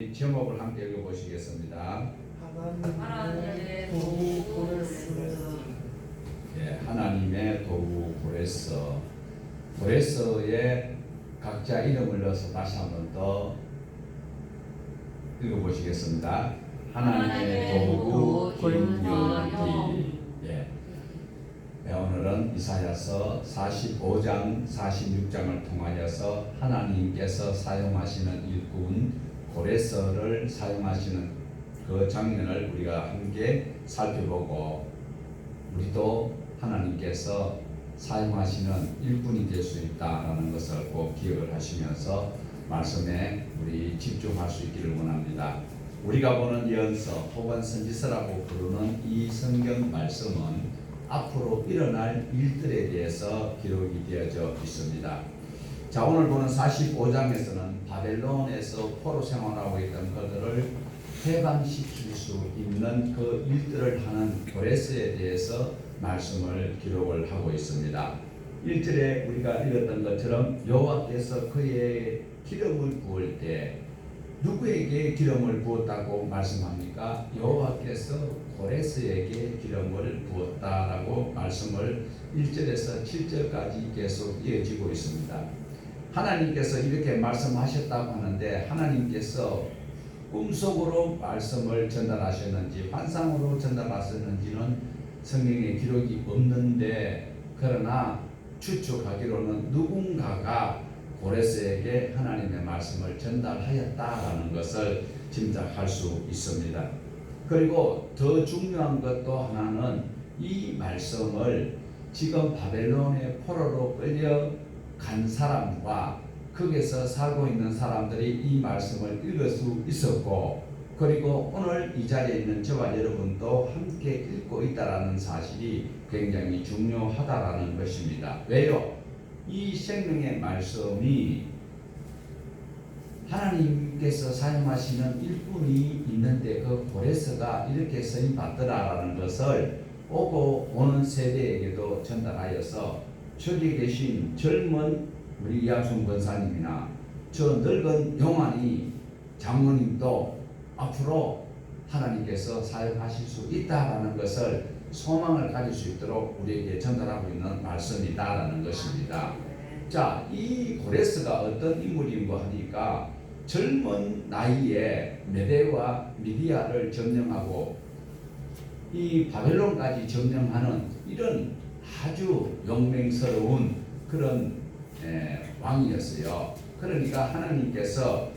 이 제목을 함께 읽어보시겠습니다. 하나님의 도구 고레스. 하나님의 도구 고레스. 고레스에 각자 이름을 넣어서 다시 한 번 더 읽어보시겠습니다. 하나님의 도구 김윤기. 오늘은 이사야서 45장 46장을 통하여서 하나님께서 사용하시는 일꾼 고레스를 사용하시는 그 장면을 우리가 함께 살펴보고, 우리도 하나님께서 사용하시는 일꾼이 될 수 있다라는 것을 꼭 기억을 하시면서 말씀에 우리 집중할 수 있기를 원합니다. 우리가 보는 예언서 혹은 선지서라고 부르는 이 성경 말씀은 앞으로 일어날 일들에 대해서 기록이 되어져 있습니다. 자, 오늘 보는 45장에서는 바벨론에서 포로 생활하고 있던 그들을 해방시킬 수 있는 그 일들을 하는 고레스에 대해서 말씀을 기록을 하고 있습니다. 1절에 우리가 읽었던 것처럼 여호와께서 그의 기름을 부을 때 누구에게 기름을 부었다고 말씀합니까? 여호와께서 고레스에게 기름을 부었다라고 말씀을 1절에서 7절까지 계속 이어지고 있습니다. 하나님께서 이렇게 말씀하셨다고 하는데, 하나님께서 꿈속으로 말씀을 전달하셨는지 환상으로 전달하셨는지는 성경에 기록이 없는데, 그러나 추측하기로는 누군가가 고레스에게 하나님의 말씀을 전달하였다라는 것을 짐작할 수 있습니다. 그리고 더 중요한 것도 하나는 이 말씀을 지금 바벨론의 포로로 끌려간 사람과 거기서 살고 있는 사람들이 이 말씀을 읽을 수 있었고, 그리고 오늘 이 자리에 있는 저와 여러분도 함께 읽고 있다라는 사실이 굉장히 중요하다라는 것입니다. 왜요? 이 생명의 말씀이 하나님께서 사용하시는 일꾼이 있는데 그 고레스가 이렇게 쓰임 받더라라는 것을 오고 오는 세대에게도 전달하여서 저기 계신 젊은 우리 이학순 권사님이나 저 늙은 용환이 장모님도 앞으로 하나님께서 사용하실 수 있다라는 것을 소망을 가질 수 있도록 우리에게 전달하고 있는 말씀이다라는 것입니다. 자, 이 고레스가 어떤 인물인가 하니까 젊은 나이에 메대와 미디아를 점령하고 이 바벨론까지 점령하는 이런 아주 용맹스러운 그런 왕이었어요. 그러니까 하나님께서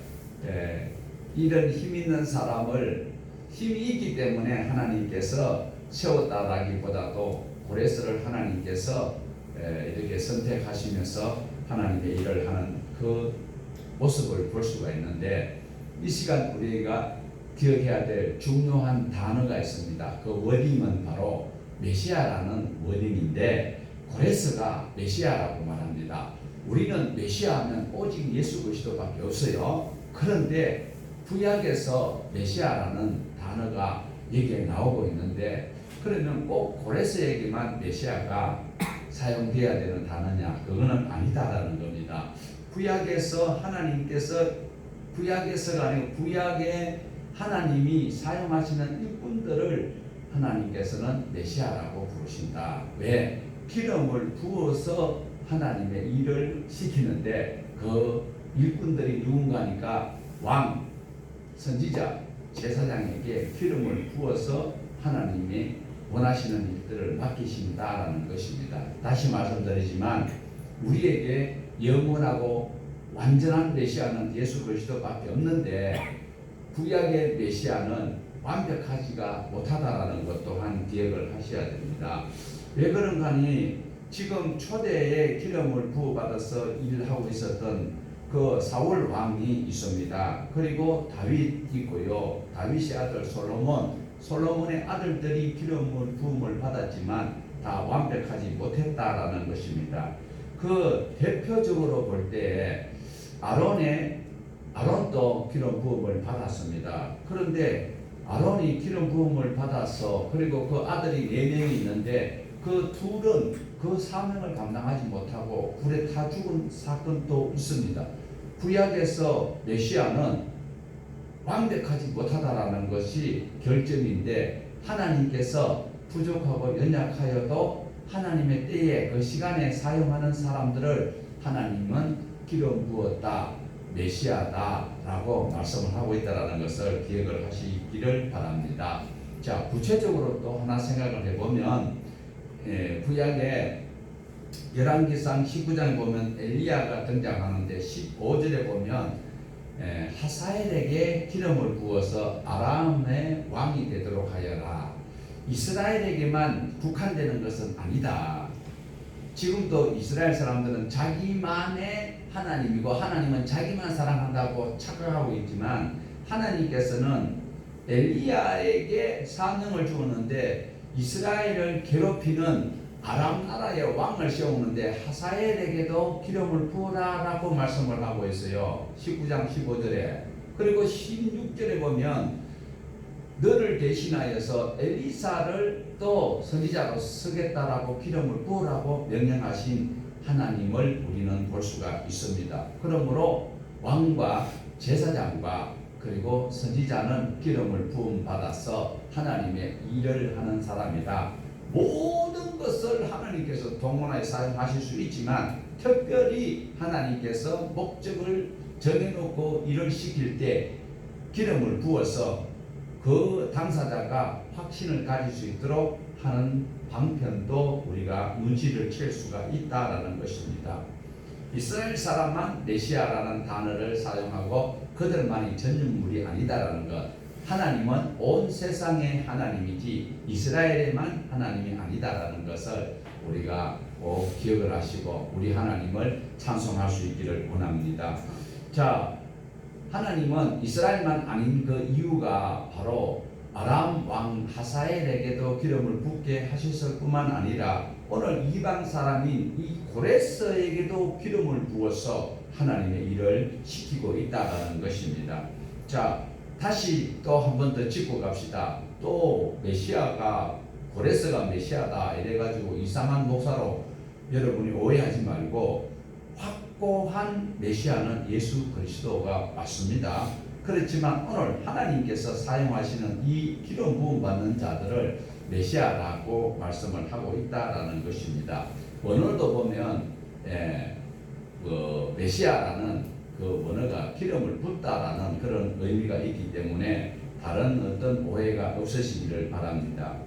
이런 힘 있는 사람을 힘이 있기 때문에 하나님께서 세웠다라기보다도 고레스를 하나님께서 이렇게 선택하시면서 하나님의 일을 하는 그 모습을 볼 수가 있는데, 이 시간 우리가 기억해야 될 중요한 단어가 있습니다. 그 워딩은 바로 메시아라는 워딩인데, 고레스가 메시아라고 말합니다. 우리는 메시아하면 오직 예수 그리스도밖에 없어요. 그런데 구약에서 메시아라는 단어가 여기에 나오고 있는데, 그러면 꼭 고레스에게만 메시아가 사용되어야 되는 단어냐? 그거는 아니다라는 겁니다. 구약에서 하나님께서, 구약에서가 아니고 구약에 하나님이 사용하시는 일꾼들을 하나님께서는 메시아라고 부르신다. 왜? 기름을 부어서 하나님의 일을 시키는데 그 일꾼들이 누군가니까 왕, 선지자, 제사장에게 기름을 부어서 하나님이 원하시는 일들을 맡기신다라는 것입니다. 다시 말씀드리지만 우리에게 영원하고 완전한 메시아는 예수 그리스도밖에 없는데, 구약의 메시아는 완벽하지가 못하다라는 것 또한 기억을 하셔야 됩니다. 왜 그런가 하니 지금 초대에 기름을 부어받아서 일을 하고 있었던 그 사울 왕이 있습니다. 그리고 다윗 있고요. 다윗의 아들 솔로몬의 아들들이 기름을 부음을 받았지만 다 완벽하지 못했다라는 것입니다. 그 대표적으로 볼 때 아론도 기름 부음을 받았습니다. 그런데 아론이 기름 부음을 받아서 그리고 그 아들이 4명이 있는데 그 둘은 그 사명을 감당하지 못하고 불에 타 죽은 사건도 있습니다. 구약에서 메시아는 완벽하지 못하다라는 것이 결점인데 하나님께서 부족하고 연약하여도 하나님의 때에 그 시간에 사용하는 사람들을 하나님은 기름 부었다, 메시아다라고 말씀을 하고 있다는 것을 기억을 하시기를 바랍니다. 자, 구체적으로 또 하나 생각을 해보면 구약에 열왕기상 19장에 보면 엘리야가 등장하는데 15절에 보면 하사엘에게 기름을 부어서 아람의 왕이 되도록 하여라. 이스라엘에게만 국한되는 것은 아니다. 지금도 이스라엘 사람들은 자기만의 하나님이고 하나님은 자기만 사랑한다고 착각하고 있지만 하나님께서는 엘리야에게 사명을 주었는데 이스라엘을 괴롭히는 아람 나라의 왕을 세우는데 하사엘에게도 기름을 부으라라고 말씀을 하고 있어요. 19장 15절에. 그리고 16절에 보면 너를 대신하여서 엘리사를 또 선지자로 쓰겠다라고 기름을 부으라고 명령하신 하나님을 우리는 볼 수가 있습니다. 그러므로 왕과 제사장과 그리고 선지자는 기름을 부음 받아서 하나님의 일을 하는 사람이다. 모든 것을 하나님께서 동원하여 사용하실 수 있지만 특별히 하나님께서 목적을 정해놓고 일을 시킬 때 기름을 부어서 그 당사자가 확신을 가질 수 있도록 하는 방편도 우리가 눈치를 챌 수가 있다라는 것입니다. 이스라엘 사람만 메시아라는 단어를 사용하고 그들만이 전유물이 아니다라는 것. 하나님은 온 세상의 하나님이지 이스라엘에만 하나님이 아니다라는 것을 우리가 꼭 기억을 하시고 우리 하나님을 찬송할 수 있기를 원합니다. 자, 하나님은 이스라엘만 아닌 그 이유가 바로 아람 왕 하사엘에게도 기름을 붓게 하셨을 뿐만 아니라 오늘 이방 사람인 이 고레스에게도 기름을 부어서 하나님의 일을 시키고 있다는 것입니다. 자, 다시 또 한 번 더 짚고 갑시다. 또 메시아가 고레스가 메시아다 이래가지고 이상한 목사로 여러분이 오해하지 말고 확고한 메시아는 예수 그리스도가 맞습니다. 그렇지만 오늘 하나님께서 사용하시는 이 기름 부음 받는 자들을 메시아라고 말씀을 하고 있다라는 것입니다. 원어도 보면 메시아라는 그 원어가 기름을 붓다라는 그런 의미가 있기 때문에 다른 어떤 오해가 없으시기를 바랍니다.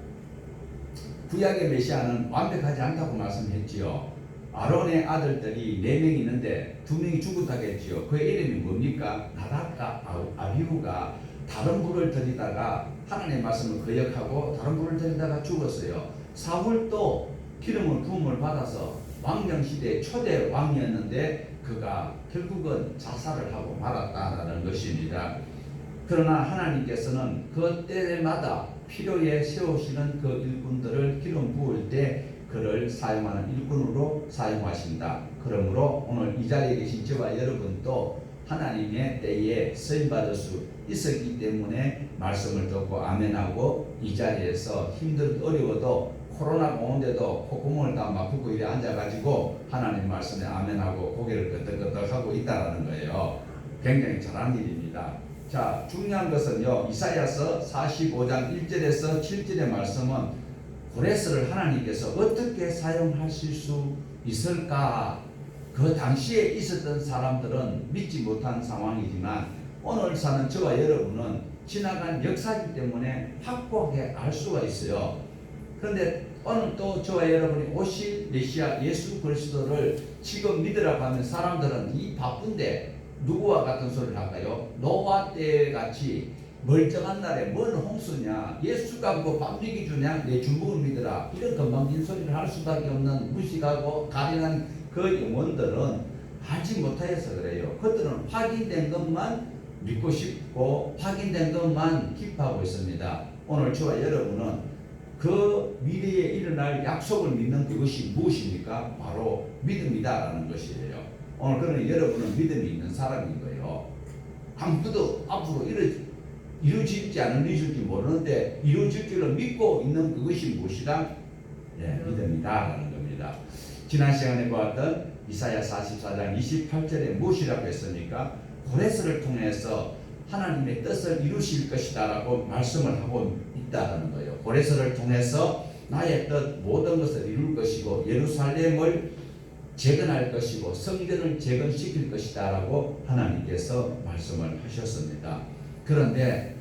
구약의 메시아는 완벽하지 않다고 말씀했지요. 아론의 아들들이 4명이 있는데 2명이 죽었다고 했지요. 그의 이름이 뭡니까? 나답과 아비후가 다른 불을 들이다가 하나님의 말씀을 거역하고 다른 불을 들이다가 죽었어요. 사울도 기름을 부음을 받아서 왕정시대의 초대 왕이었는데 그가 결국은 자살을 하고 말았다라는 것입니다. 그러나 하나님께서는 그 때마다 필요에 세우시는 그 일꾼들을 기름 부을 때 그를 사용하는 일꾼으로 사용하신다. 그러므로 오늘 이 자리에 계신 저와 여러분도 하나님의 때에 쓰임받을 수 있었기 때문에 말씀을 듣고 아멘하고 이 자리에서 어려워도 코로나가 오는데도 콧구멍을 다 막고 이래 앉아가지고 하나님 말씀에 아멘하고 고개를 끄덕끄덕하고 있다는 거예요. 굉장히 잘한 일입니다. 자, 중요한 것은요, 이사야서 45장 1절에서 7절의 말씀은 고레스를 하나님께서 어떻게 사용하실 수 있을까? 그 당시에 있었던 사람들은 믿지 못한 상황이지만 오늘 사는 저와 여러분은 지나간 역사이기 때문에 확고하게 알 수가 있어요. 그런데 오늘 또 저와 여러분이 오실 메시아 예수 그리스도를 지금 믿으라고 하면 사람들은 이 바쁜데 누구와 같은 소리를 할까요? 노아 때 같이 멀쩡한 날에 뭔 홍수냐, 예수가 뭐 밤비기 주냐, 내 주먹을 믿으라, 이런 건방진 소리를 할 수밖에 없는 무식하고 가련한 그 영혼들은 알지 못하여서 그래요. 그들은 확인된 것만 믿고 싶고 확인된 것만 기뻐하고 있습니다. 오늘 저와 여러분은 그 미래에 일어날 약속을 믿는 그것이 무엇입니까? 바로 믿음이다라는 것이에요. 오늘 그러니 여러분은 믿음이 있는 사람인 거예요. 아무도 앞으로 이루어질지 안 이루어질지 모르는데 이루어질 줄을 믿고 있는 그것이 무엇이다? 네, 믿음이다라는 겁니다. 지난 시간에 보았던 이사야 44장 28절에 무엇이라고 했습니까? 고레스를 통해서 하나님의 뜻을 이루실 것이다라고 말씀을 하고 있다는 거예요. 고레스를 통해서 나의 뜻 모든 것을 이룰 것이고 예루살렘을 재건할 것이고 성전을 재건시킬 것이다라고 하나님께서 말씀을 하셨습니다. 그런데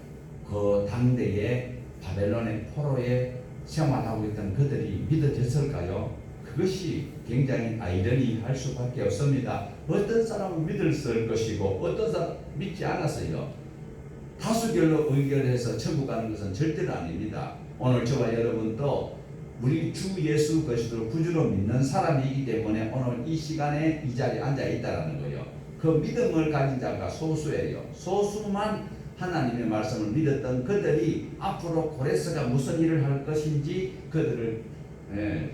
그 당대에 바벨론의 포로에 생활하고 있던 그들이 믿어졌을까요? 그것이 굉장히 아이러니할 수밖에 없습니다. 어떤 사람은 믿었을 것이고 어떤 사람은 믿지 않았어요. 다수결로 의결해서 천국 가는 것은 절대로 아닙니다. 오늘 저와 여러분도 우리 주 예수 그리스도를 구주로 믿는 사람이기 때문에 오늘 이 시간에 이 자리에 앉아 있다라는 거예요. 그 믿음을 가진 자가 소수예요. 소수만 하나님의 말씀을 믿었던 그들이 앞으로 고레스가 무슨 일을 할 것인지 그들을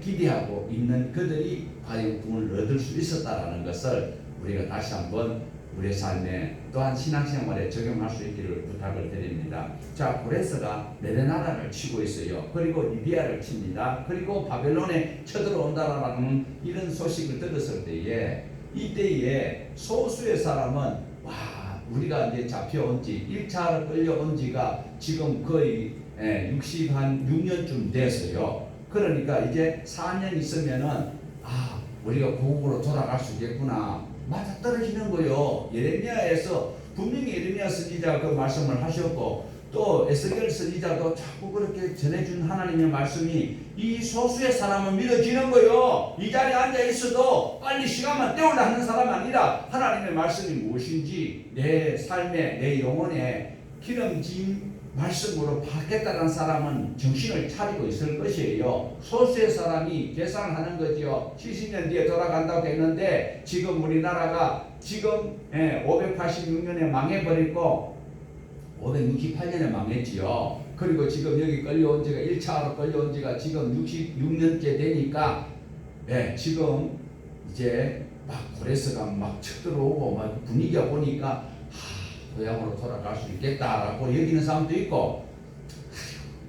기대하고 있는 그들이 과연 구원을 얻을 수 있었다라는 것을 우리가 다시 한번 우리의 삶에 또한 신앙생활에 적용할 수 있기를 부탁을 드립니다. 자, 고레스가 메레나라를 치고 있어요. 그리고 리비아를 칩니다. 그리고 바벨론에 쳐들어온다라는 이런 소식을 들었을 때에 이때에 소수의 사람은 와, 우리가 이제 잡혀온 지 1차로 끌려온 지가 지금 거의 66년쯤 됐어요. 그러니까 이제 4년 있으면은 우리가 고국으로 돌아갈 수 있겠구나. 맞아 떨어지는 거요. 예레미야에서 분명히 예레미야 선지자가 그 말씀을 하셨고 또 에스겔 선지자도 자꾸 그렇게 전해준 하나님의 말씀이 이 소수의 사람은 믿어지는 거요. 이 자리에 앉아 있어도 빨리 시간만 때우려 하는 사람 아니라 하나님의 말씀이 무엇인지 내 삶에 내 영혼에 기름진 말씀으로 받겠다는 사람은 정신을 차리고 있을 것이에요. 소수의 사람이 계산을 하는 거지요. 70년 뒤에 돌아간다고 했는데 지금 우리나라가 지금 586년에 망해버리고 568년에 망했지요. 그리고 지금 여기 끌려온 지가 1차로 끌려온 지가 지금 66년째 되니까 지금 이제 막 고레스가 막 쳐들어오고 막 분위기가 보니까 고향으로 돌아갈 수 있겠다라고 여기는 사람도 있고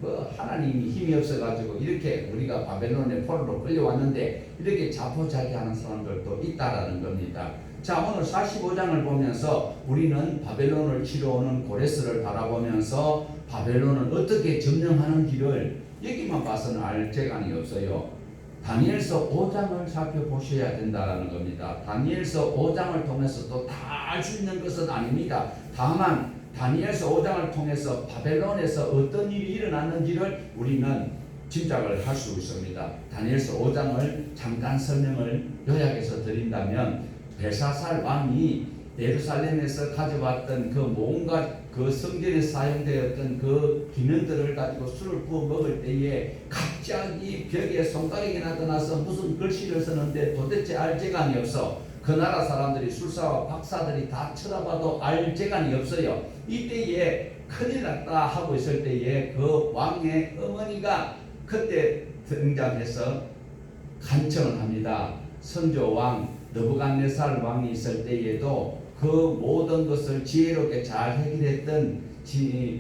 뭐 하나님이 힘이 없어가지고 이렇게 우리가 바벨론의 포로로 끌려왔는데 이렇게 자포자기하는 사람들도 있다라는 겁니다. 자, 오늘 45장을 보면서 우리는 바벨론을 치러 오는 고레스를 바라보면서 바벨론을 어떻게 점령하는지를 여기만 봐서는 알 재간이 없어요. 다니엘서 5장을 살펴보셔야 된다는 겁니다. 다니엘서 5장을 통해서 또 다 알 수 있는 것은 아닙니다. 다만 다니엘서 5장을 통해서 바벨론에서 어떤 일이 일어났는지를 우리는 짐작을 할 수 있습니다. 다니엘서 5장을 잠깐 설명을 요약해서 드린다면 벨사살 왕이 예루살렘에서 가져왔던 그 뭔가 그 성전에 사용되었던 그 기능들을 가지고 술을 부어 먹을 때에 갑자기 벽에 손가락이 나타나서 무슨 글씨를 쓰는데 도대체 알 재간이 없어. 그 나라 사람들이 술사와 박사들이 다 쳐다봐도 알 재간이 없어요. 이때에 큰일 났다 하고 있을 때에 그 왕의 어머니가 그때 등장해서 간청을 합니다. 선조왕 느부갓네살 왕이 있을 때에도 그 모든 것을 지혜롭게 잘 해결했던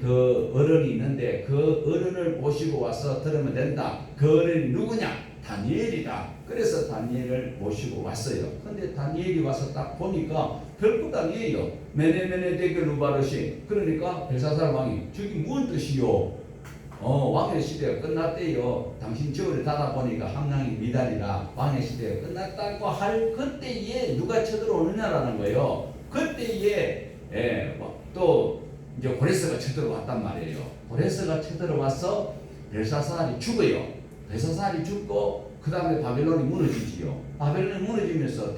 그 어른이 있는데 그 어른을 모시고 와서 들으면 된다. 그 어른이 누구냐? 다니엘이다. 그래서 다니엘을 모시고 왔어요. 근데 다니엘이 와서 딱 보니까 별것 아니에요. 메네메네 데겔 루바르시. 그러니까 벨사살 왕이 저기 무슨 뜻이요? 왕의 시대가 끝났대요. 당신 저울에 닫아보니까 함량이 미달이라 왕의 시대가 끝났다고 할 그때에 누가 쳐들어오느냐라는 거예요. 그때에 또 이제 고레스가 쳐들어왔단 말이에요. 고레스가 쳐들어와서 벨사살이 죽어요. 벨사살이 죽고 그 다음에 바벨론이 무너지지요. 바벨론이 무너지면서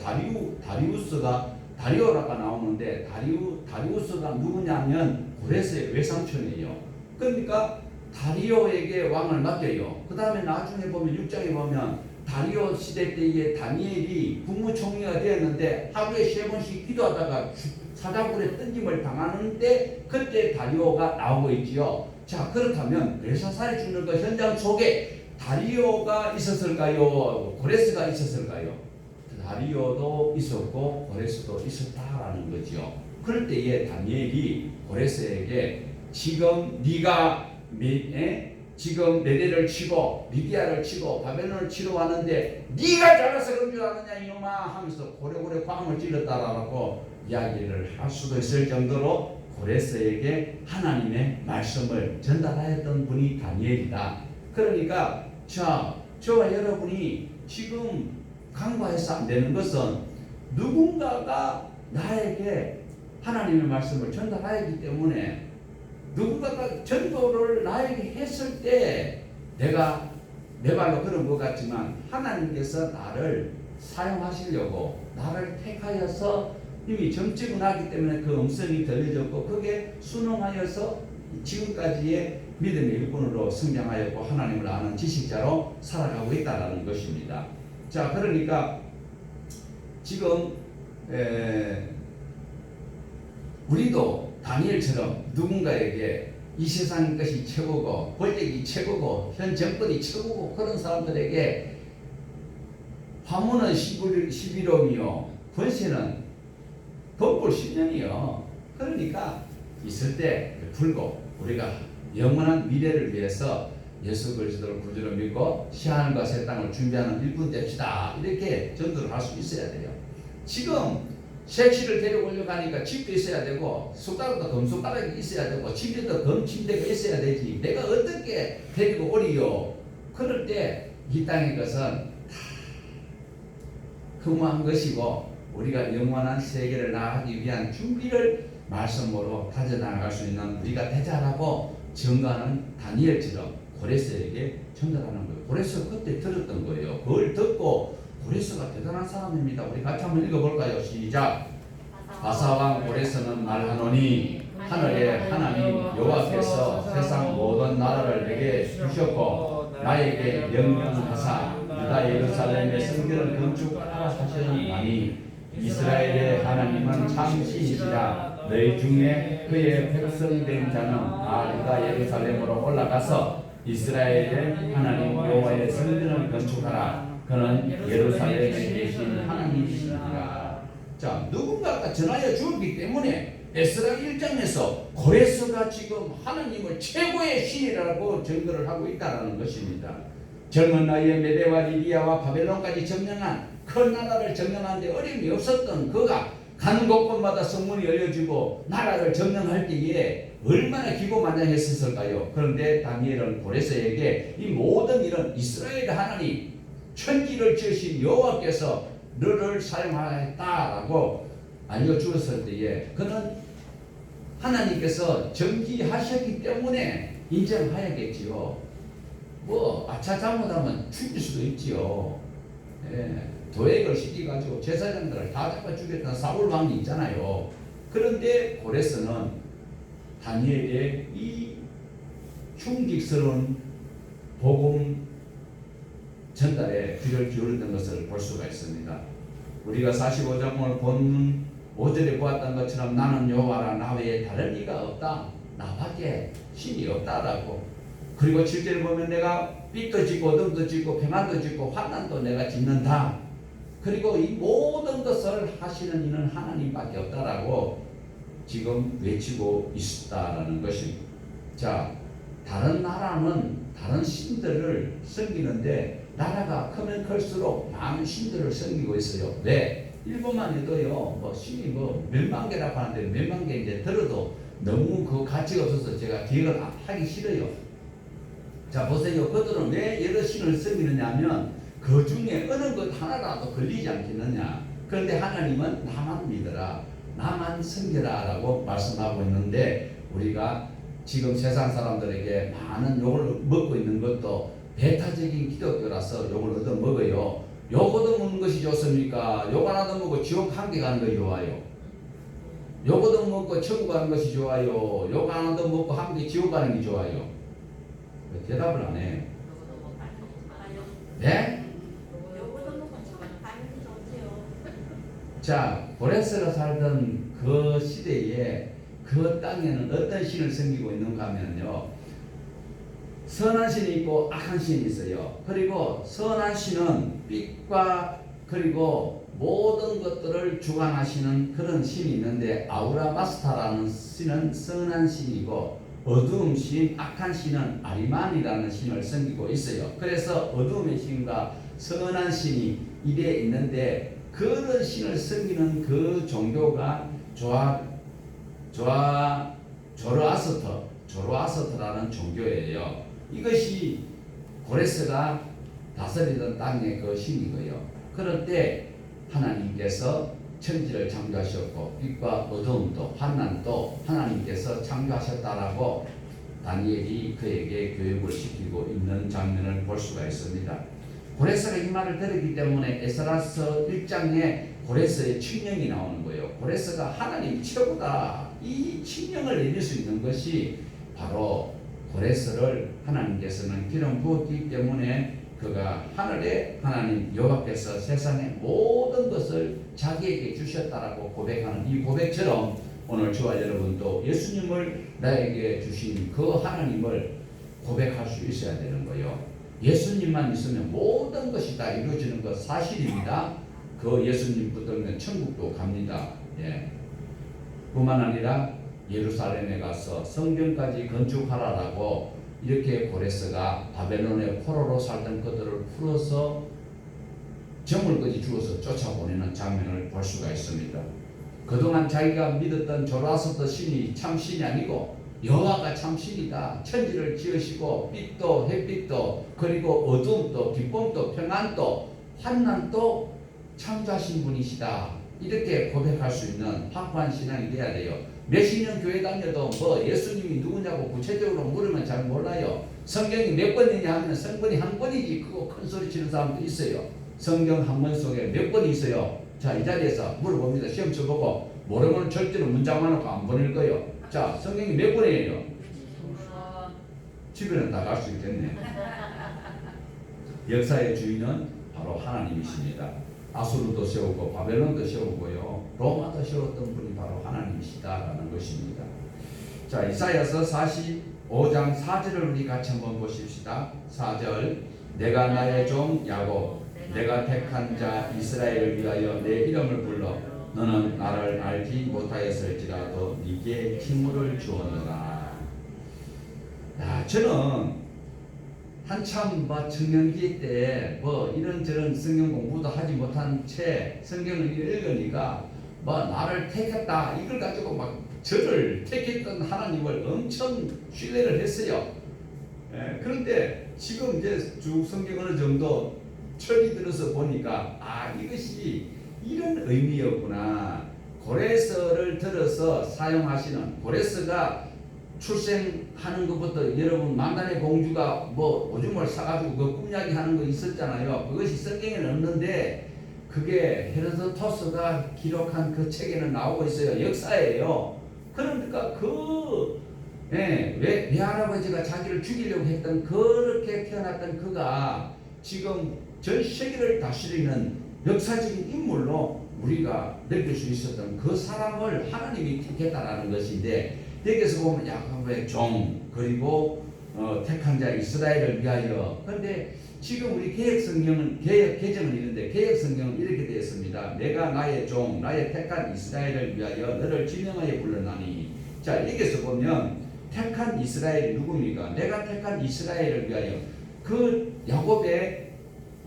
다리오라가 나오는데 다리우스가 누구냐면 고레스의 외삼촌이에요. 그러니까 다리오에게 왕을 맡겨요. 그 다음에 나중에 보면 6장에 보면 다리오 시대 때에 다니엘이 국무총리가 되었는데 하루에 3번씩 기도하다가 사자굴에 던짐을 당하는데 그때 다리오가 나오고 있지요. 자, 그렇다면 벨사살이 죽는 그 현장 속에 다리오가 있었을까요? 고레스가 있었을까요? 다리오도 있었고 고레스도 있었다라는 거죠. 그럴 때에 다니엘이 고레스에게 지금 네가 지금 메대를 치고 리디아를 치고 바벨론을 치러 왔는데 네가 잘해서 그런 줄 아느냐 이놈아 하면서 고래고래 광을 찔렀다라고 이야기를 할 수도 있을 정도로 고레스에게 하나님의 말씀을 전달하였던 분이 다니엘이다. 그러니까 저와 여러분이 지금 간과해서 안 되는 것은 누군가가 나에게 하나님의 말씀을 전달하였기 때문에 누군가가 전도를 나에게 했을 때 내가 내 발로 그런 것 같지만 하나님께서 나를 사용하시려고 나를 택하여서 이미 점찍어 놨기 때문에 그 음성이 들려졌고 그게 순응하여서 지금까지의 믿음의 일꾼으로 성장하였고 하나님을 아는 지식자로 살아가고 있다는 것입니다. 자, 그러니까 지금 우리도 다니엘처럼 누군가에게 이 세상 것이 최고고 권력이 최고고 현 정권이 최고고 그런 사람들에게 화문은 11억이요 권세는 법불 10년이요. 그러니까 있을 때 풀고 우리가 영원한 미래를 위해서 예수 그리스도를 구주로 믿고 시하늘과 새 땅을 준비하는 일꾼 됩시다. 이렇게 전도를 할 수 있어야 돼요. 지금 색시를 데려오려고 하니까 집도 있어야 되고 숟가락도 금숟가락이 있어야 되고 침대도 금침대가 있어야 되지. 내가 어떻게 데리고 오리요? 그럴 때 이 땅의 것은 다 허무한 것이고 우리가 영원한 세계를 나아가기 위한 준비를 말씀으로 가져나갈 수 있는 우리가 되자라고 증거하는 다니엘처럼 고레스에게 전달하는 거예요. 고레스가 그때 들었던 거예요. 그걸 듣고 고레스가 대단한 사람입니다. 우리 같이 한번 읽어볼까요? 시작. 바사왕 고레스는 말하노니 하늘의 하나님 여호와께서 세상 모든 나라를 내게 주셨고 나에게 명령하사 유다 예루살렘의 성전을 건축하라 하셨나니 이스라엘의 하나님은 참 신이시라. 너희 중에 그의 백성된 자는 다 유다 예루살렘으로 올라가서 이스라엘의 하나님 여호와의 성전을 건축하라. 그는 예루살렘에 계신 하나님이시니라. 자, 누군가가 전하여 주었기 때문에 에스라 1장에서 고레스가 지금 하나님을 최고의 신이라고 증거를 하고 있다는 것입니다. 젊은 나이에 메대와 리디아와 바벨론까지 점령한 큰 나라를 점령하는데 어려움이 없었던 그가 가는 곳곳마다 성문이 열려지고 나라를 점령할 때에 얼마나 기고만장했을까요? 그런데 다니엘은 고레스에게 이 모든 일은 이스라엘 하나님 천지를 지으신 여호와께서 너를 사용하였다라고 알려주었을 때에 그는 하나님께서 정지하셨기 때문에 인정하야겠지요. 뭐 아차 잘못하면 죽일 수도 있지요. 도액을 시켜가지고 제사장들을 다 잡아 죽였던 사울 왕이 있잖아요. 그런데 고레스는 다니엘의 이 흉직스러운 복음 전달에 귀를 기울였던 것을 볼 수가 있습니다. 우리가 45장을 본 5절에 보았던 것처럼 나는 여호와라 나 외에 다른 이가 없다. 나밖에 신이 없다라고. 그리고 7절을 보면 내가 빛도 짓고 어둠도 짓고 평안도 짓고 환난도 내가 짓는다. 그리고 이 모든 것을 하시는 이는 하나님밖에 없다라고 지금 외치고 있다라는 것입니다. 자, 다른 나라는 다른 신들을 섬기는데 나라가 크면 클수록 많은 신들을 섬기고 있어요. 왜? 일본만 해도요, 뭐 신이 뭐 몇만 개라고 하는데 몇만 개 이제 들어도 너무 그 가치가 없어서 제가 기억을 하기 싫어요. 자, 보세요. 그들은 왜 여러 신을 섬기느냐 하면 그 중에 어느 것 하나라도 걸리지 않겠느냐. 그런데 하나님은 나만 믿어라, 나만 섬겨라 라고 말씀하고 있는데 우리가 지금 세상 사람들에게 많은 욕을 먹고 있는 것도 배타적인 기독교라서 욕을 얻어먹어요. 욕 얻어먹는 것이 좋습니까? 욕 안 얻어먹고 지옥 한 개 가는 것이 좋아요? 욕 얻어먹고 천국 가는 것이 좋아요? 욕 안 얻어먹고 한 개 지옥 가는 게 좋아요? 대답을 안 해요. 네? 자, 고레스가 살던 그 시대에 그 땅에는 어떤 신을 섬기고 있는가 하면요, 선한 신이 있고 악한 신이 있어요. 그리고 선한 신은 빛과 그리고 모든 것들을 주관하시는 그런 신이 있는데 아우라바스타라는 신은 선한 신이고 어두움 신, 악한 신은 아리만이라는 신을 섬기고 있어요. 그래서 어두움의 신과 선한 신이 이래 있는데 그런 신을 섬기는 그 종교가 조로아스터라는 종교예요. 이것이 고레스가 다스리던 땅의 그 신이고요. 그럴 때 하나님께서 천지를 창조하셨고 빛과 어두움도 환난도 하나님께서 창조하셨다라고 다니엘이 그에게 교육을 시키고 있는 장면을 볼 수가 있습니다. 고레스가 이 말을 들었기 때문에 에스라서 1장에 고레스의 칙령이 나오는 거예요. 고레스가 하나님 최고다. 이 칙령을 내릴 수 있는 것이 바로 고레스를 하나님께서는 기름 부었기 때문에 그가 하늘의 하나님 여호와께서 세상의 모든 것을 자기에게 주셨다라고 고백하는 이 고백처럼 오늘 저와 여러분도 예수님을 나에게 주신 그 하나님을 고백할 수 있어야 되는 거예요. 예수님만 있으면 모든 것이 다 이루어지는 것 사실입니다. 그 예수님 붙들면 천국도 갑니다. 예. 뿐만 아니라 예루살렘에 가서 성전까지 건축하라라고 이렇게 고레스가 바벨론의 포로로 살던 그들을 풀어서 정물까지 주어서 쫓아보내는 장면을 볼 수가 있습니다. 그동안 자기가 믿었던 조로아스터 신이 참 신이 아니고 여호와가 참 신이다. 천지를 지으시고 빛도 햇빛도 그리고 어둠도 기쁨도 평안도 환난도 창조하신 분이시다. 이렇게 고백할 수 있는 확고한 신앙이 돼야 돼요. 몇십 년 교회 다녀도 뭐 예수님이 누구냐고 구체적으로 물으면 잘 몰라요. 성경이 몇 번이냐 하면 성번이 한 번이지 그거 큰 소리 치는 사람도 있어요. 성경 한 권 속에 몇 번이 있어요. 자, 이 자리에서 물어봅니다. 시험 쳐보고 모르면 절대로 문장만 놓고 안 보낼 거예요. 자, 성경이 몇 번이에요? 집에는 다 갈 수 있겠네. 역사의 주인은 바로 하나님이십니다. 아수르도 세우고 바벨론도 세우고요. 로마도 세웠던 분이 바로 하나님이시다라는 것입니다. 자, 이사야서 45장 4절을 우리 같이 한번 보십시다. 4절 내가 나의 종 야곱 내가 택한 자 이스라엘을 위하여 내 이름을 불러 너는 나를 알지 못하였을지라도 네게 힘을 주었노라. 야, 저는 한참 청년기 때 이런저런 성경 공부도 하지 못한 채 성경을 읽으니까 나를 택했다 이걸 가지고 저를 택했던 하나님을 엄청 신뢰를 했어요. 그런데 지금 이제 쭉 성경 어느 정도 철이 들어서 보니까 이것이 이런 의미였구나. 고레스를 들어서 사용하시는 고레스가 출생하는 것부터 여러분 만단의 공주가 오줌을 싸가지고 그 꿈야기 하는 거 있었잖아요. 그것이 성경에는 없는데 그게 헤로도토스가 기록한 그 책에는 나오고 있어요. 역사예요. 그러니까 외할아버지가 자기를 죽이려고 했던 그렇게 태어났던 그가 지금 전 세계를 다스리는 역사적인 인물로 우리가 느낄 수 있었던 그 사람을 하나님이 택했다라는 것인데 여기서 보면 야곱의 종 그리고 택한 자 이스라엘을 위하여. 그런데 지금 우리 개혁성경은 개정은 있는데 개혁성경은 이렇게 되어 있습니다. 내가 나의 종 나의 택한 이스라엘을 위하여 너를 지명하여 불렀나니. 자, 여기서 보면 택한 이스라엘이 누굽니까? 내가 택한 이스라엘을 위하여. 그 야곱의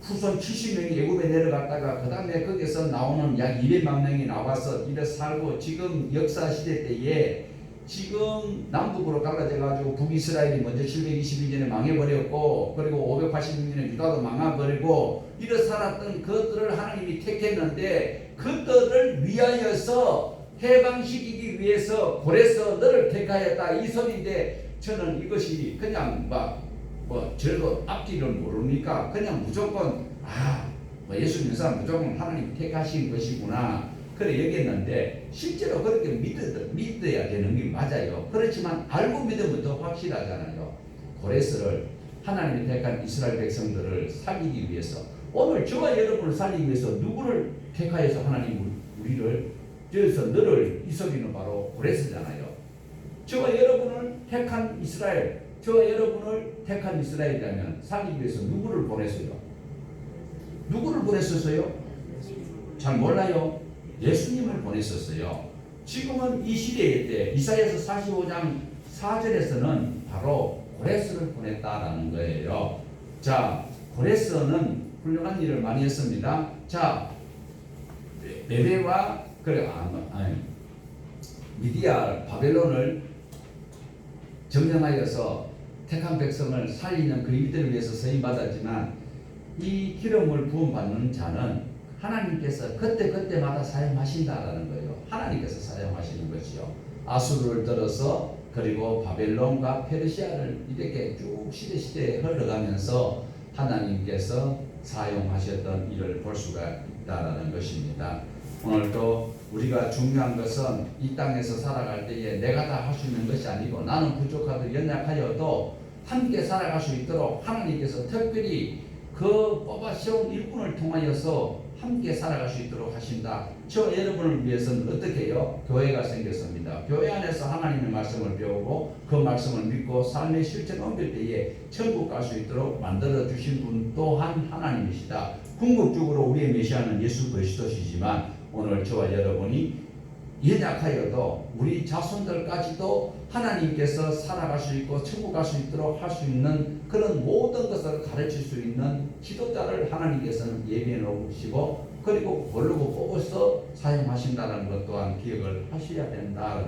후손 70명이 애굽에 내려갔다가 그 다음에 거기서 나오는 약 200만 명이 나와서 이래 살고 지금 역사 시대 때에 지금 남북으로 갈라져 가지고 북이스라엘이 먼저 722년에 망해버렸고 그리고 586년에 유다도 망해버리고 이래 살았던 그들을 하나님이 택했는데 그들을 위하여서 해방시키기 위해서 고레스 너를 택하였다 이 소리인데 저는 이것이 그냥 저도 앞뒤를 모르니까 그냥 무조건 예수 믿는 사람 무조건 하나님 택하신 것이구나 그래 여겼는데 실제로 그렇게 믿어야 되는 게 맞아요. 그렇지만 알고 믿으면 더 확실하잖아요. 고레스를 하나님이 택한 이스라엘 백성들을 살리기 위해서 오늘 저와 여러분을 살리기 위해서 누구를 택하여서 하나님 우리를 저에서 너를 이 소리는 바로 고레스잖아요. 저와 여러분을 택한 이스라엘 저와 여러분을 택한 이스라엘이라면 살리기 위해서 누구를 보냈어요? 누구를 보냈었어요? 잘 몰라요. 예수님을 보냈었어요. 지금은 이 시대에 때 이사야서 45장 4절에서는 바로 고레스를 보냈다라는 거예요. 자, 고레스는 훌륭한 일을 많이 했습니다. 자, 메대와 미디아 바벨론을 점령하여서 택한 백성을 살리는 그 일들을 위해서 쓰임 받았지만 이 기름을 부음 받는 자는 하나님께서 그때그때마다 사용하신다라는 거예요. 하나님께서 사용하시는 것이요. 아수르를 들어서 그리고 바벨론과 페르시아를 이렇게 쭉 시대시대에 흘러가면서 하나님께서 사용하셨던 일을 볼 수가 있다라는 것입니다. 오늘도 우리가 중요한 것은 이 땅에서 살아갈 때에 내가 다 할 수 있는 것이 아니고 나는 부족하도 연약하여도 함께 살아갈 수 있도록 하나님께서 특별히 그 뽑아 세운 일꾼을 통하여서 함께 살아갈 수 있도록 하신다. 저 여러분을 위해서는 어떻게 해요? 교회가 생겼습니다. 교회 안에서 하나님의 말씀을 배우고 그 말씀을 믿고 삶의 실천 옮길 때에 천국 갈 수 있도록 만들어 주신 분 또한 하나님이시다. 궁극적으로 우리의 메시아는 예수 그리스도시지만 오늘 저와 여러분이 연약하여도 우리 자손들까지도 하나님께서 살아갈 수 있고 천국 갈 수 있도록 할 수 있는 그런 모든 것을 가르칠 수 있는 지도자를 하나님께서는 예비해 놓으시고 그리고 고르고 뽑아서 사용하신다는 것 또한 기억을 하셔야 된다.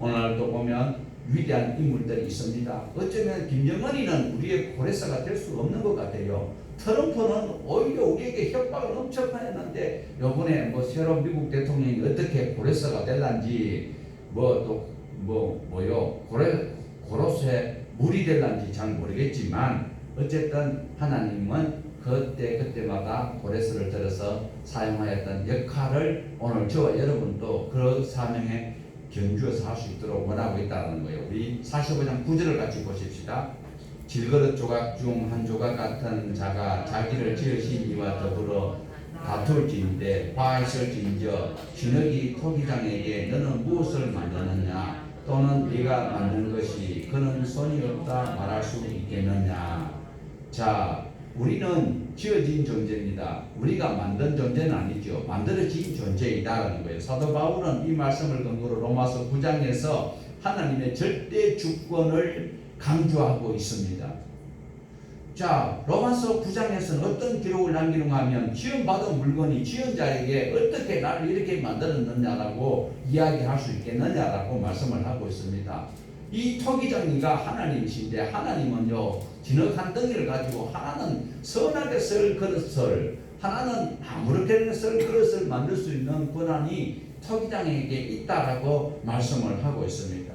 오늘도 보면 위대한 인물들이 있습니다. 어쩌면 김정은이는 우리의 고레사가 될 수 없는 것 같아요. 트럼프는 오히려 우리에게 협박을 엄청 했는데 이번에 새로운 미국 대통령이 어떻게 고레사가 될란지 고로쇠 물이 될란지 잘 모르겠지만 어쨌든 하나님은 그때마다 고레스를 들어서 사용하였던 역할을 오늘 저와 여러분도 그 사명에 견주어서 할 수 있도록 원하고 있다는 거예요. 우리 45장 9절을 같이 보십시다. 질그릇 조각 중 한 조각 같은 자가 자기를 지으신 이와 더불어 다툴지인데 화있을진저 진흙이 토기장에게 너는 무엇을 만드느냐 또는 네가 만든 것이 그는 손이 없다 말할 수 있겠느냐. 자, 우리는 지어진 존재입니다. 우리가 만든 존재는 아니죠. 만들어진 존재이다라는 거예요. 사도 바울은 이 말씀을 근거로 로마서 9장에서 하나님의 절대 주권을 강조하고 있습니다. 자, 로마서 9장에서는 어떤 기록을 남기는가 하면 지원받은 물건이 지원자에게 어떻게 나를 이렇게 만들었느냐라고 이야기할 수 있겠느냐라고 말씀을 하고 있습니다. 이 토기장이가 하나님이신데 하나님은요 진흙한 덩이를 가지고 하나는 선하게 썰 그릇을 하나는 아무렇게나 썰 그릇을 만들 수 있는 권한이 토기장에게 있다라고 말씀을 하고 있습니다.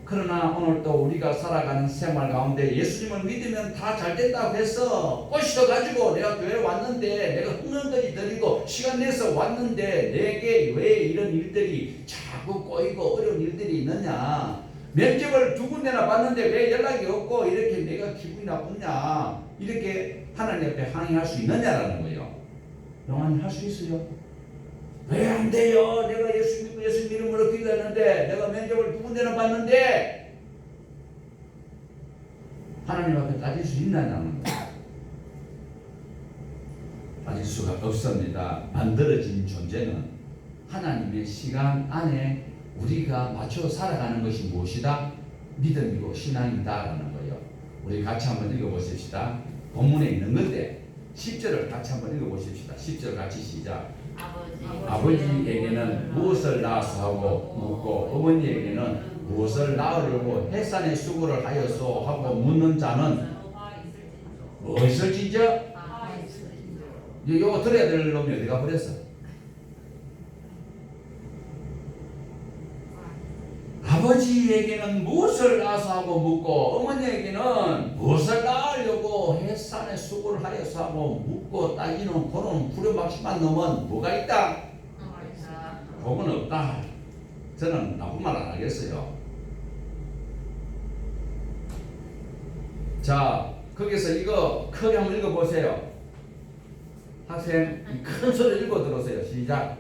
그러나 오늘 또 우리가 살아가는 생활 가운데 예수님을 믿으면 다 잘 된다고 해서 꼬시도 가지고 내가 교회에 왔는데 내가 흥얼거리 드리고 시간 내서 왔는데 내게 왜 이런 일들이 자꾸 꼬이고 어려운 일들이 있느냐, 면접을 2군데나 봤는데 왜 연락이 없고 이렇게 내가 기분이 나쁘냐, 이렇게 하나님 앞에 항의할 수 있느냐라는 거예요. 영환이 할 수 있어요? 왜 안 돼요? 내가 예수 믿고 예수 이름으로 기도했는데 내가 면접을 2군데나 봤는데 하나님 앞에 따질 수 있느냐는 거예요. 따질 수가 없습니다. 만들어진 존재는 하나님의 시간 안에 우리가 맞춰 살아가는 것이 무엇이다? 믿음이고 신앙이다라는 거예요. 우리 같이 한번 읽어보십시다. 본문에 있는 건데 10절을 같이 한번 읽어보십시다. 10절 같이 시작. 아버지에게는 무엇을 낳아서 하고 묻고 어머니에게는 무엇을 낳으려고 해산의 수고를 하여서 하고 묻는 자는 뭐 있을진저? 이거 들어야 될 놈이 어디가 버렸어? 아버지에게는 무엇을 낳아서 하고 묻고 어머니에게는 무엇을 낳으려고 해산의 수고를 하여서 하고 묻고 따지는 그런 부려막심한 놈은 뭐가 있다? 복은 없다. 저는 나쁜 말 안 하겠어요. 자, 거기서 이거 크게 한번 읽어보세요. 학생 큰 소리 읽어 들으세요. 시작.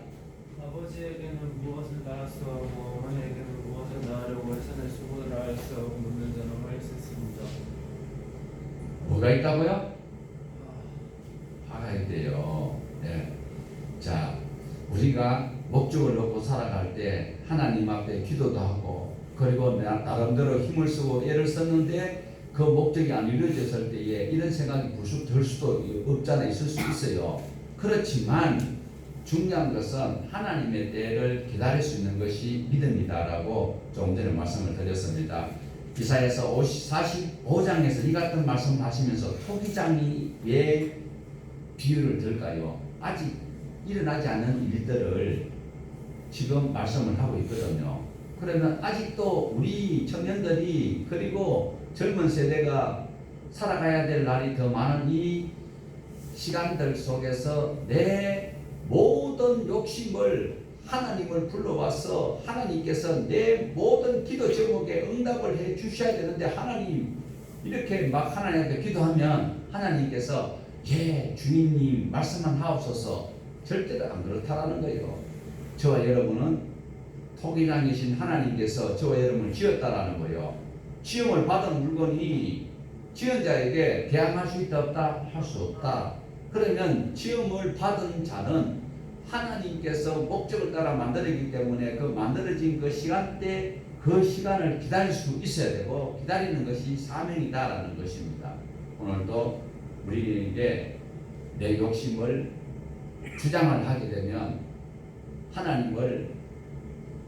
아버지에게는 무엇을 낳았어 하고 어머니에게는 무엇을 낳으려고 해산의 수고를 하여서 묻는 자는 할 수 있습니다. 뭐가 있다고요? 화가 있대요. 네. 자, 우리가 목적을 놓고 살아갈 때 하나님 앞에 기도도 하고 그리고 나름대로 힘을 쓰고 애를 썼는데 그 목적이 안 이루어졌을 때에 이런 생각이 불쑥 들 수도 없잖아, 있을 수 있어요. 그렇지만 중요한 것은 하나님의 때를 기다릴 수 있는 것이 믿음이다라고 조금 전에 말씀을 드렸습니다. 이사야서 45장에서 이 같은 말씀하시면서 토기장이 왜 비유를 들까요? 아직 일어나지 않은 일들을 지금 말씀을 하고 있거든요. 그러면 아직도 우리 청년들이 그리고 젊은 세대가 살아가야 될 날이 더 많은 이 시간들 속에서 내 모든 욕심을 하나님을 불러와서 하나님께서 내 모든 기도 제목에 응답을 해 주셔야 되는데 하나님 이렇게 막 하나님께 기도하면 하나님께서 예 주님님 말씀만 하옵소서 절대로 안 그렇다라는 거예요. 저와 여러분은 토기장이신 하나님께서 저와 여러분을 지었다라는 거예요. 지음을 받은 물건이 지은 자에게 대항할 수 있다 없다? 할 수 없다. 그러면 지음을 받은 자는 하나님께서 목적을 따라 만들었기 때문에 그 만들어진 그 시간대 그 시간을 기다릴 수 있어야 되고 기다리는 것이 사명이다라는 것입니다. 오늘도 우리에게 내 욕심을 주장을 하게 되면 하나님을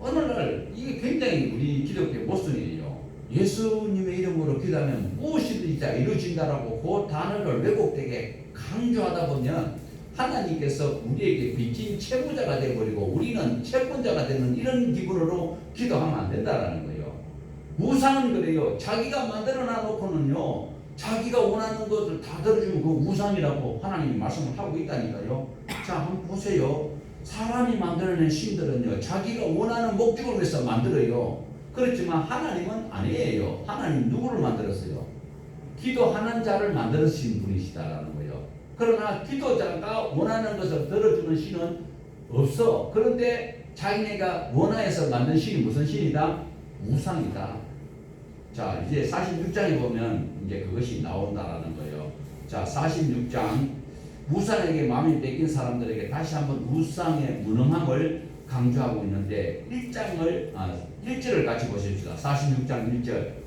어느 날 이게 굉장히 우리 기독교의 모순이에요. 예수님의 이름으로 기도하면 무엇이든지 다 이루어진다라고 그 단어를 왜곡되게 강조하다 보면 하나님께서 우리에게 빚진 채무자가 되어버리고 우리는 채권자가 되는 이런 기분으로 기도하면 안 된다라는 거예요. 우상은 그래요. 자기가 만들어놔 놓고는요. 자기가 원하는 것을 다 들어주면 그 우상이라고 하나님이 말씀을 하고 있다니까요. 자, 한번 보세요. 사람이 만들어낸 신들은요. 자기가 원하는 목적을 위해서 만들어요. 그렇지만 하나님은 아니에요. 하나님 누구를 만들었어요? 기도하는 자를 만들으신 분이시다라는 거예요. 그러나 기도자가 원하는 것을 들어주는 신은 없어. 그런데 자기네가 원하여서 만든 신이 무슨 신이다? 우상이다. 자, 이제 46장에 보면 이제 그것이 나온다라는 거예요. 자, 46장 우상에게 마음이 뺏긴 사람들에게 다시 한번 우상의 무능함을 강조하고 있는데 1절을 같이 보십시다. 46장 1절.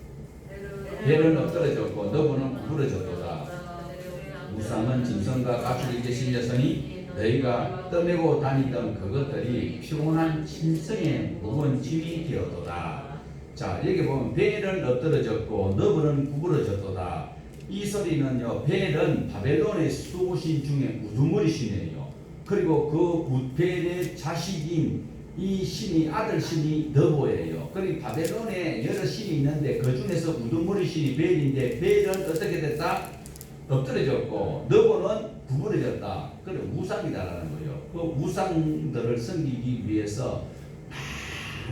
배는 엎드러졌고 너부는 구부러졌도다. 우상은 짐승과 가축이 계신 녀석이 너희가 떠매고 다니던 그것들이 피곤한 짐승의 무거운 짐이 되었도다. 자, 여기 보면 벨은 엎드러졌고 너부는 구부러졌도다. 이 소리는요, 벨은 바벨론의 수호신 중에 우두머리신이에요. 그리고 그 벨의 자식인 이 신이 아들 신이 너보예요. 그리고 바벨론에 여러 신이 있는데 그 중에서 우두머리 신이 벨인데 벨은 어떻게 됐다? 엎드려졌고 너보는 구부러졌다. 그래 우상이다라는 거예요. 그 우상들을 섬기기 위해서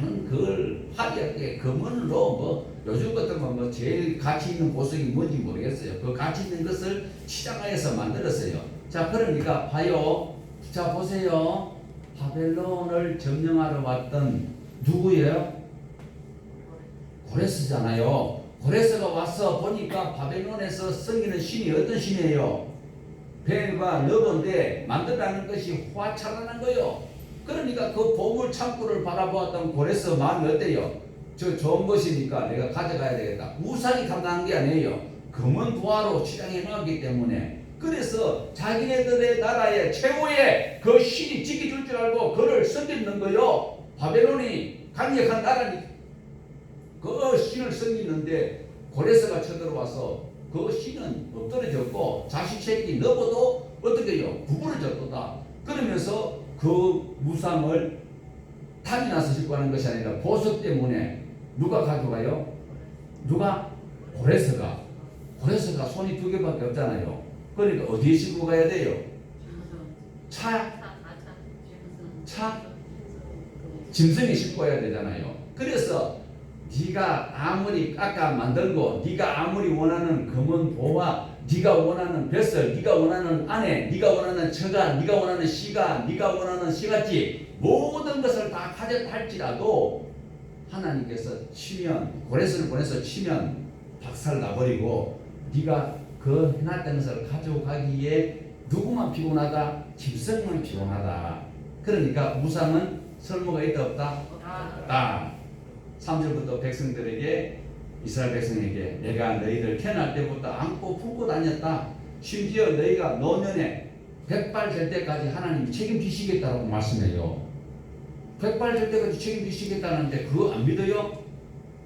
많은 그걸 화려하게 금은으로 뭐 요즘 같은 거 뭐 제일 가치 있는 보석이 뭔지 모르겠어요. 그 가치 있는 것을 치장하여서 만들었어요. 자, 그러니까 봐요. 자, 보세요. 바벨론을 점령하러 왔던 누구예요? 고레스잖아요. 고레스가 와서 보니까 바벨론에서 섬기는 신이 어떤 신이에요? 벨과 너번데 만들어가는 것이 화창한 거예요. 그러니까 그 보물 창고를 바라보았던 고레스 마음이 어때요? 저 좋은 것이니까 내가 가져가야 되겠다. 우상이 감당한 게 아니에요. 금은 부하로 치장해 놨기 때문에. 그래서 자기네들의 나라의 최고의 그 신이 지켜줄 줄 알고 그를 섬기는 거요. 바벨론이 강력한 나라니 그 신을 섬기는데 고레스가 쳐들어와서 그 신은 엎드려졌고 자식 새끼 너보도 어떻게 해요? 구부러졌도다. 그러면서 그 무상을 탐이 나서 싣고 가는 것이 아니라 보석 때문에 누가 가져가요? 누가? 고레스가 손이 두 개밖에 없잖아요. 그러니까 어디에 싣고 가야 돼요? 차? 짐승이 싣고 가야 되잖아요. 그래서 네가 아무리 깎아 만들고 네가 아무리 원하는 금은 보화, 네가 원하는 뱃살, 네가 원하는 아내, 네가 원하는 처가, 네가 원하는 시가, 네가 원하는 시가지 모든 것을 다 가졌다 할지라도 하나님께서 치면 고레스를 보내서 치면 박살 나버리고 네가 그 해놨던 것을 가져가기에 누구만 피곤하다? 짐승만 피곤하다. 그러니까 우상은 설모가 있다 없다? 없다. 3절부터 백성들에게 이스라엘 백성에게 내가 너희들 태어날 때부터 안고 품고 다녔다. 심지어 너희가 노년에 백발 될 때까지 하나님이 책임지시겠다고 말씀해요. 백발 될 때까지 책임지시겠다는데 그거 안 믿어요?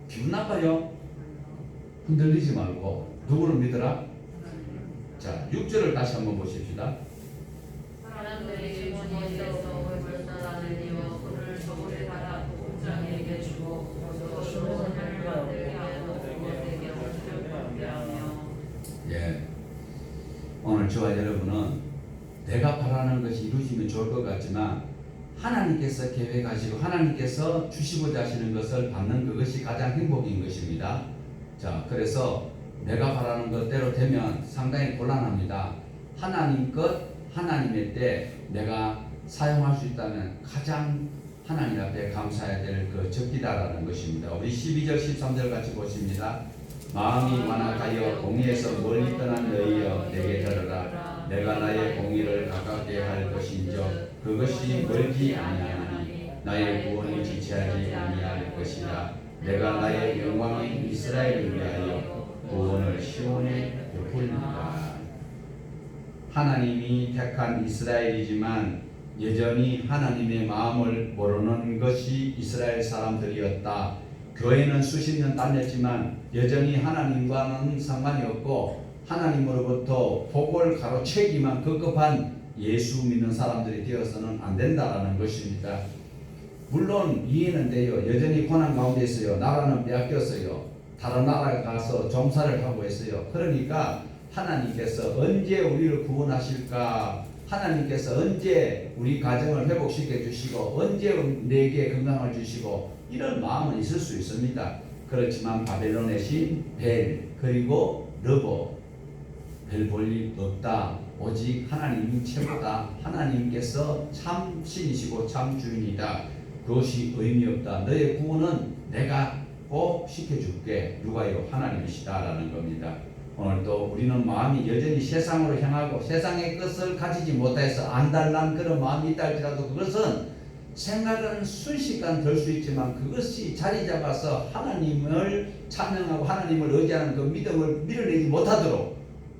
기분 나빠요? 흔들리지 말고 누구를 믿어라? 자, 6절을 다시 한번 보십시다. 사람들이 주머니에서 벌벌하는 이와 그를 저울에 받아 공장에게 주고 또 주문을 만들게 하고 그에게 옷을 벗게 하며. 예. 오늘 저와 여러분은 내가 바라는 것이 이루어지면 좋을 것 같지만 하나님께서 계획하시고 하나님께서 주시고자 하시는 것을 받는 그것이 가장 행복인 것입니다. 자, 그래서 내가 바라는 것대로 되면 상당히 곤란합니다. 하나님 것, 하나님의 때 내가 사용할 수 있다면 가장 하나님 앞에 감사해야 될 그 적기다라는 것입니다. 우리 12절 13절 같이 보십니다. 마음이 완악하여 공의에서 멀리 떠난 너희여 내게 들으라. 내가 나의 공의를 가깝게 할 것인즉 그것이 멀지 아니하나니 나의 구원이 지체하지 아니할 것이라. 내가 나의 영광인 이스라엘을 위하여 구원을 시온에 베풀리라. 하나님이 택한 이스라엘이지만 여전히 하나님의 마음을 모르는 것이 이스라엘 사람들이었다. 교회는 수십 년 다녔지만 여전히 하나님과는 상관이 없고 하나님으로부터 복을 가로채기만 급급한 예수 믿는 사람들이 되어서는 안 된다라는 것입니다. 물론 이해는 돼요. 여전히 고난 가운데 있어요. 나라는 빼앗겼어요. 다른 나라에 가서 종사를 하고 있어요. 그러니까 하나님께서 언제 우리를 구원하실까? 하나님께서 언제 우리 가정을 회복시켜 주시고 언제 내게 건강을 주시고 이런 마음은 있을 수 있습니다. 그렇지만 바벨론의 신 벨 그리고 르보 별 볼 일 없다. 오직 하나님이 최고다. 하나님께서 참 신이시고 참 주인이다. 그것이 의미 없다. 너의 구원은 내가 꼭 시켜줄게. 누가요? 하나님이시다라는 겁니다. 오늘도 우리는 마음이 여전히 세상으로 향하고 세상의 것을 가지지 못해서 안달난 그런 마음이 있다 할지라도 그것은 생각은 순식간 될 수 있지만 그것이 자리 잡아서 하나님을 찬양하고 하나님을 의지하는 그 믿음을 밀어내지 못하도록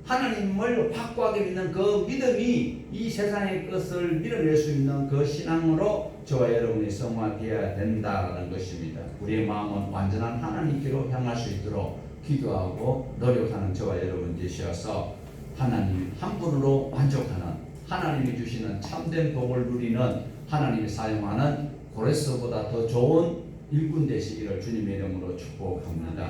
하나님을 확고하게 믿는 그 믿음이 이 세상의 것을 밀어낼 수 있는 그 신앙으로 저와 여러분이 성화되어야 된다는 것입니다. 우리의 마음은 완전한 하나님께로 향할 수 있도록 기도하고 노력하는 저와 여러분 되셔서 하나님 한 분으로 만족하는 하나님이 주시는 참된 복을 누리는 하나님이 사용하는 고레스보다 더 좋은 일꾼 되시기를 주님의 이름으로 축복합니다.